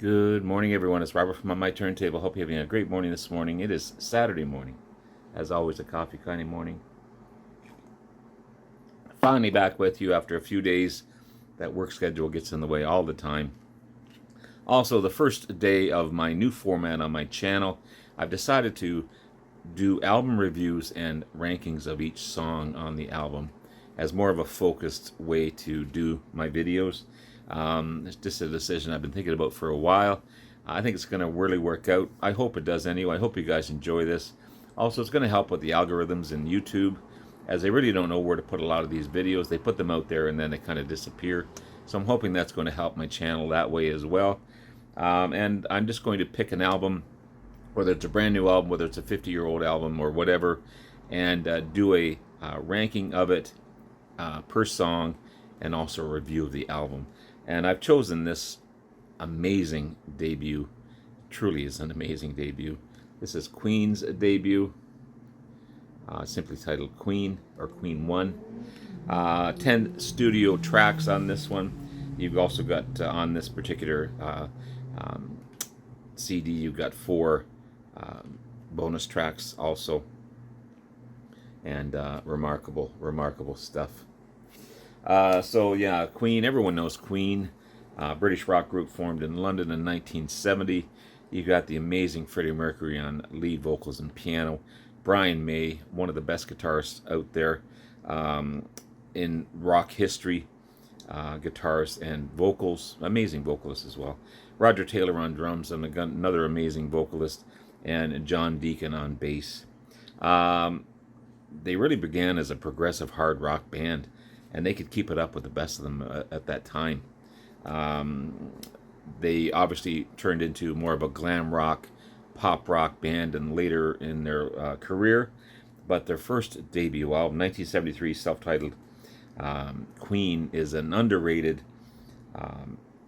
Good morning, everyone. It's Robert from On My Turntable. Hope you're having a great morning this morning. It is Saturday morning. As always, a coffee kind of morning. Finally back with you after a few days. That work schedule gets in the way all the time. Also, the first day of my new format on my channel, I've decided to do album reviews and rankings of each song on the album as more of a focused way to do my videos. It's just a decision I've been thinking about for a while. I think it's going to really work out. I hope it does anyway. I hope you guys enjoy this. Also, it's going to help with the algorithms in YouTube, as they really don't know where to put a lot of these videos. They put them out there and then they kind of disappear. So I'm hoping that's going to help my channel that way as well. And I'm just going to pick an album, whether it's a brand new album, whether it's a 50-year-old album or whatever, and do a ranking of it per song, and also a review of the album. And I've chosen this amazing debut. Truly is an amazing debut. This is Queen's debut, simply titled Queen, or Queen 1. 10 studio tracks on this one. You've also got on this particular CD, you've got 4 bonus tracks also, and remarkable stuff. So yeah, Queen, everyone knows Queen, British rock group formed in London in 1970. You got the amazing Freddie Mercury on lead vocals and piano, Brian May, one of the best guitarists out there in rock history, guitars and vocals, amazing vocalist as well. Roger Taylor on drums, and another amazing vocalist, and John Deacon on bass. They really began as a progressive hard rock band, and they could keep it up with the best of them at that time. They obviously turned into more of a glam rock, pop rock band and later in their career. But their first debut album, 1973, self-titled Queen, is an underrated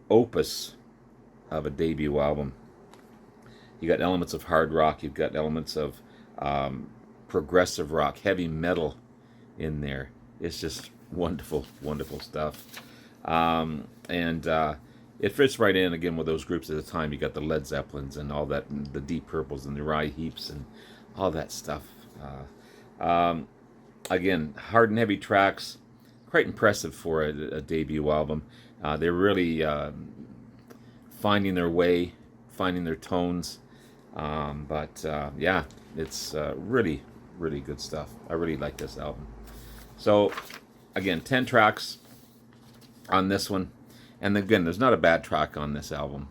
opus of a debut album. You got elements of hard rock, you've got elements of progressive rock, heavy metal in there. It's just wonderful stuff. And it fits right in again with those groups at the time. You got the Led Zeppelins and all that, and the Deep Purples and the Uriah Heeps and all that stuff. Again, hard and heavy tracks, quite impressive for a debut album. They're really finding their way, finding their tones. Yeah, it's really good stuff. I really like this album. So again, 10 tracks on this one, and again, there's not a bad track on this album.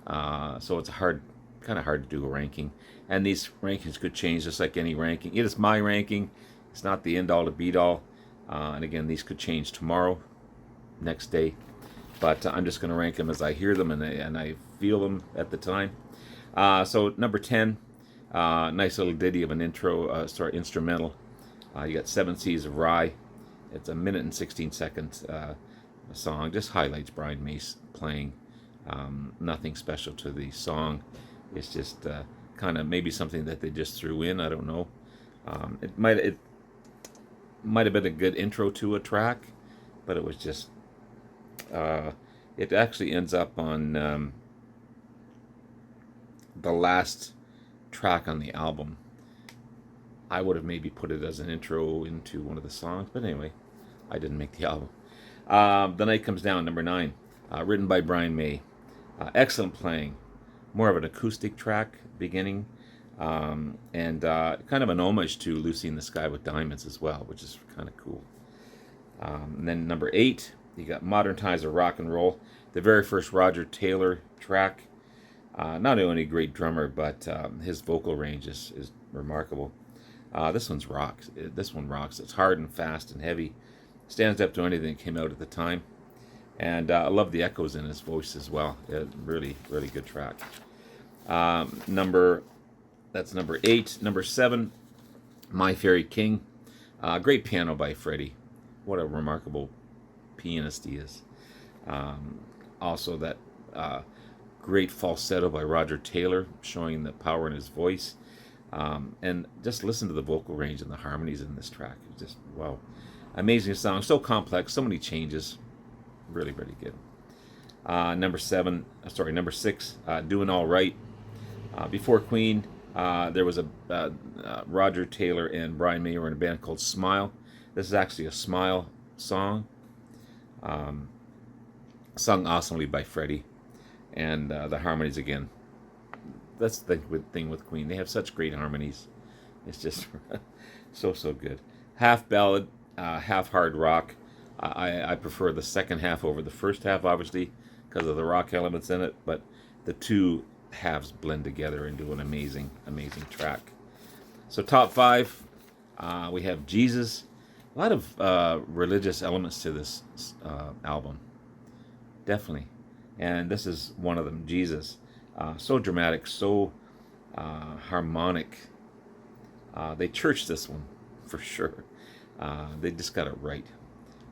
So it's kind of hard to do a ranking, and these rankings could change just like any ranking. It is my ranking. It's not the end all to beat all. And again, these could change tomorrow, next day, but I'm just going to rank them as I hear them and I feel them at the time. So number 10, nice little ditty of an instrumental. You got 7 Seas of Rye. It's a 1 and 16 seconds song. Just highlights Brian May's playing. Nothing special to the song. It's just kind of maybe something that they just threw in. I don't know. It might have been a good intro to a track, but it was just. It actually ends up on the last track on the album. I would have maybe put it as an intro into one of the songs, but anyway, I didn't make the album. The Night Comes Down, number 9, written by Brian May. Excellent playing, more of an acoustic track beginning, and kind of an homage to Lucy in the Sky with Diamonds as well, which is kind of cool. And then number 8, you got Modern Times of Rock and Roll, the very first Roger Taylor track. Not only a great drummer, but his vocal range is remarkable. This one rocks. It's hard and fast and heavy. Stands up to anything that came out at the time. And I love the echoes in his voice as well. Really good track. That's number 8. Number 7, My Fairy King. Great piano by Freddie. What a remarkable pianist he is. Also that great falsetto by Roger Taylor, showing the power in his voice. And just listen to the vocal range and the harmonies in this track. It's just, wow. Amazing song, so complex, so many changes. Really good. Number 6, Doing All Right. Before Queen, there was Roger Taylor and Brian May were in a band called Smile. This is actually a Smile song, sung awesomely by Freddie, and the harmonies again. That's the thing with Queen. They have such great harmonies. It's just so good. Half ballad, half hard rock. I prefer the second half over the first half, obviously, because of the rock elements in it. But the two halves blend together into an amazing track. So top 5, we have Jesus. A lot of religious elements to this album, definitely, and this is one of them. Jesus, so dramatic, so harmonic. They churched this one for sure. They just got it right.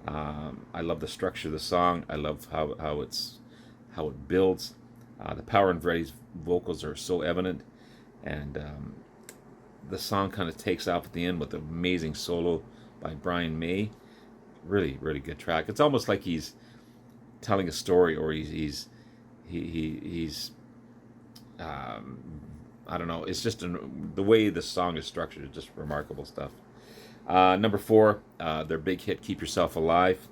I love the structure of the song. I love how it builds. The power in Freddie's vocals are so evident, and the song kind of takes off at the end with an amazing solo by Brian May. Really good track. It's almost like he's telling a story, or he's I don't know. It's just the way the song is structured is just remarkable stuff. Number 4, their big hit, "Keep Yourself Alive."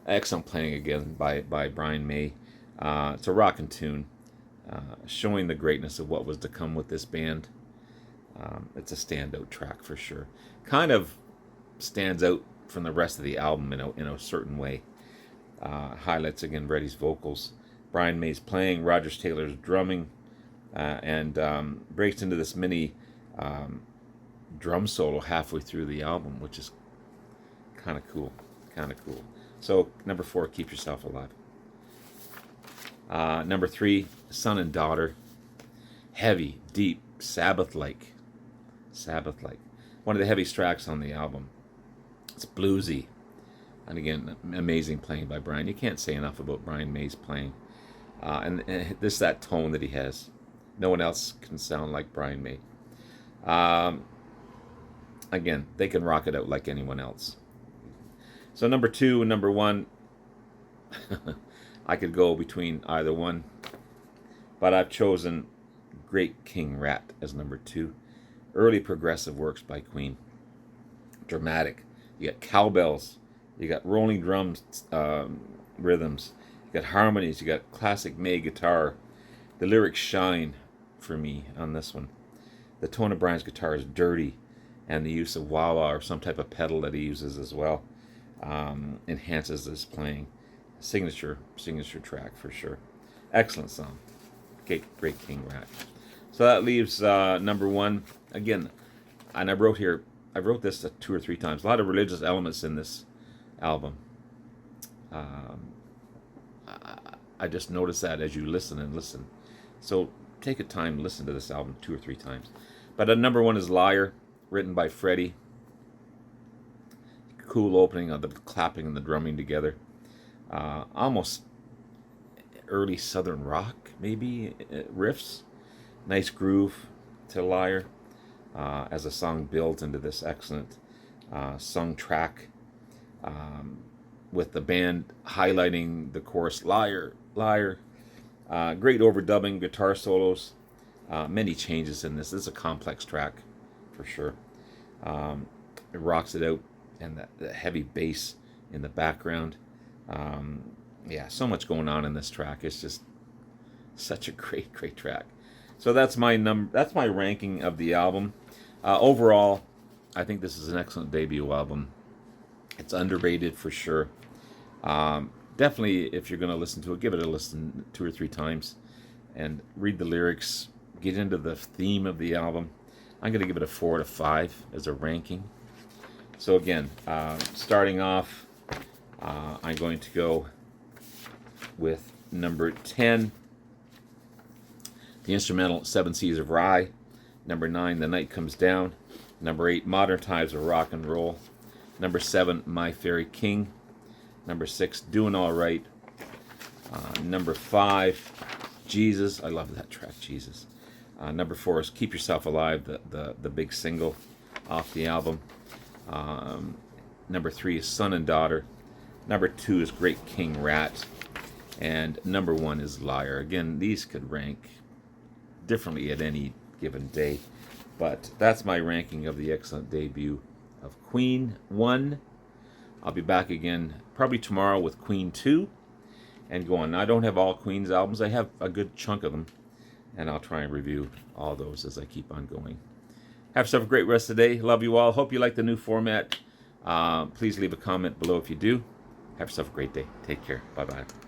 Excellent playing again by Brian May. It's a rockin' tune, showing the greatness of what was to come with this band. It's a standout track for sure. Kind of stands out from the rest of the album in a certain way. Highlights again Freddie's vocals, Brian May's playing, Roger Taylor's drumming, and breaks into this mini drum solo halfway through the album, which is kind of cool. So number 4, "Keep Yourself Alive." Number 3, "Son and Daughter." Heavy, deep, Sabbath-like. One of the heaviest tracks on the album. It's bluesy, and again, amazing playing by Brian. You can't say enough about Brian May's playing, and this that tone that he has. No one else can sound like Brian May. Again, they can rock it out like anyone else. So number 2 and number 1, I could go between either one, but I've chosen "Great King Rat" as number 2. Early progressive works by Queen. Dramatic. You got cowbells, you got rolling drums, rhythms, you got harmonies, you got classic May guitar. The lyrics shine for me on this one. The tone of Brian's guitar is dirty, and the use of wah-wah or some type of pedal that he uses as well enhances this playing. Signature track for sure. Excellent song. Great King Rat. So that leaves number 1 again. And I wrote this 2 or 3 times. A lot of religious elements in this album. I just noticed that as you listen. So take a time to listen to this album 2 or 3 times. But number 1 is "Liar," written by Freddie. Cool opening of the clapping and the drumming together. Almost early southern rock, maybe, riffs. Nice groove to "Liar," as the song builds into this excellent sung track, with the band highlighting the chorus, "Liar, liar." Great overdubbing, guitar solos, many changes in this. This is a complex track for sure. It rocks it out, and the heavy bass in the background. So much going on in this track. It's just such a great track. So that's my ranking of the album. Overall, I think this is an excellent debut album. It's underrated for sure. Definitely, if you're going to listen to it, give it a listen 2 or 3 times and read the lyrics, get into the theme of the album. I'm going to give it a 4 out of 5 as a ranking. So again, starting off, I'm going to go with number 10, the instrumental "Seven Seas of Rye." Number 9, "The Night Comes Down." Number 8, "Modern Times of Rock and Roll." Number 7, "My Fairy King." Number 6, "Doing All Right." Number 5, "Jesus." I love that track, Jesus. Number 4 is "Keep Yourself Alive," the big single off the album. Number 3 is "Son and Daughter." Number 2 is "Great King Rat." And number 1 is Liar. Again, these could rank differently at any given day, but that's my ranking of the excellent debut of Queen 1. I'll be back again probably tomorrow with Queen 2 and go on. Now, I don't have all Queen's albums. I have a good chunk of them, and I'll try and review all those as I keep on going. Have yourself a great rest of the day. Love you all. Hope you like the new format. Please leave a comment below if you do. Have yourself a great day. Take care. Bye-bye.